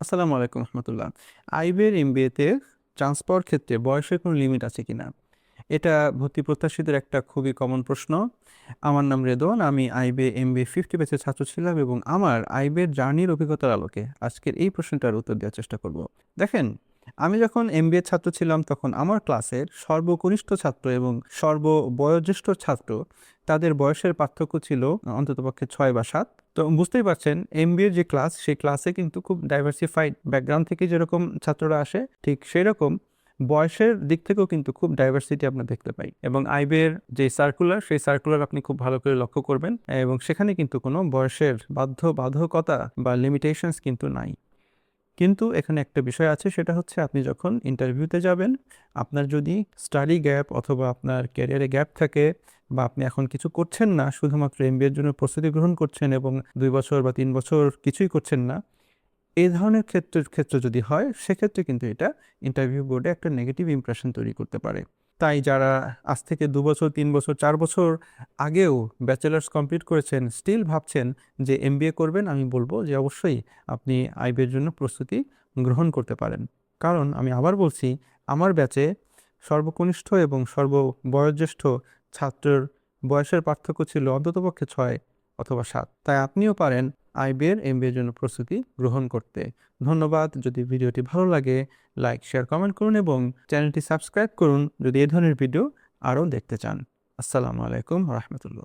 আসসালামু আলাইকুম রহমতুল্লাহ। আইবের এমবিএতে চান্স পাওয়ার ক্ষেত্রে বয়সের কোনো লিমিট আছে কিনা, এটা ভর্তি প্রত্যাশীদের একটা খুবই কমন প্রশ্ন। আমার নাম রেদওয়ান, আমি আইবে এমবিএ 50 ব্যাচের ছাত্র ছিলাম এবং আমার আইবের জার্নির অভিজ্ঞতার আলোকে আজকের এই প্রশ্নটার উত্তর দেওয়ার চেষ্টা করব। দেখেন, আমি যখন এমবিএ ছাত্র ছিলাম তখন আমার ক্লাসের সর্বকনিষ্ঠ ছাত্র এবং সর্ববয়োজ্যেষ্ঠ ছাত্র, তাদের বয়সের পার্থক্য ছিল অন্ততপক্ষে 6 বা 7। তো বুঝতেই পারছেন, এমবিএর যে ক্লাস, সেই ক্লাসে কিন্তু খুব ডাইভার্সিফাইড ব্যাকগ্রাউন্ড থেকে যেরকম ছাত্ররা আসে, ঠিক সেই রকম বয়সের দিক থেকেও কিন্তু খুব ডাইভার্সিটি আমরা দেখতে পাই। এবং আইবের যে সার্কুলার, সেই সার্কুলার আপনি খুব ভালো করে লক্ষ্য করবেন, এবং সেখানে কিন্তু কোনো বয়সের বাধ্যকতা বা লিমিটেশনস কিন্তু নাই। কিন্তু এখানে একটা বিষয় আছে, সেটা হচ্ছে আপনি যখন ইন্টারভিউতে যাবেন, আপনার যদি স্টাডি গ্যাপ অথবা আপনার ক্যারিয়ারে গ্যাপ থাকে, বা আপনি এখন কিছু করছেন না, শুধুমাত্র এমবিএর জন্য প্রস্তুতি গ্রহণ করছেন এবং 2 বছর বা 3 বছর কিছুই করছেন না, এই ধরনের ক্ষেত্রে যদি হয়, সেক্ষেত্রে কিন্তু এটা ইন্টারভিউ বোর্ডে একটা নেগেটিভ ইমপ্রেশন তৈরি করতে পারে। তাই যারা আজ থেকে 2 বছর, 3 বছর, 4 বছর আগেও ব্যাচেলার্স কমপ্লিট করেছেন, স্টিল ভাবছেন যে এমবিএ করবেন, আমি বলবো যে অবশ্যই আপনি আইবিএর জন্য প্রস্তুতি গ্রহণ করতে পারেন। কারণ আমি আবার বলছি, আমার ব্যাচে সর্বকনিষ্ঠ এবং সর্ববয়োজ্যেষ্ঠ ছাত্রের বয়সের পার্থক্য ছিল অন্ততপক্ষে 6 অথবা 7। তাই আপনিও পারেন আইবিএর এমবিএর জন্য প্রস্তুতি গ্রহণ করতে। ধন্যবাদ। যদি ভিডিওটি ভালো লাগে, লাইক, শেয়ার, কমেন্ট করুন এবং চ্যানেলটি সাবস্ক্রাইব করুন যদি এই ধরনের ভিডিও আরও দেখতে চান। আসসালামু আলাইকুম রহমতুল্লাহ।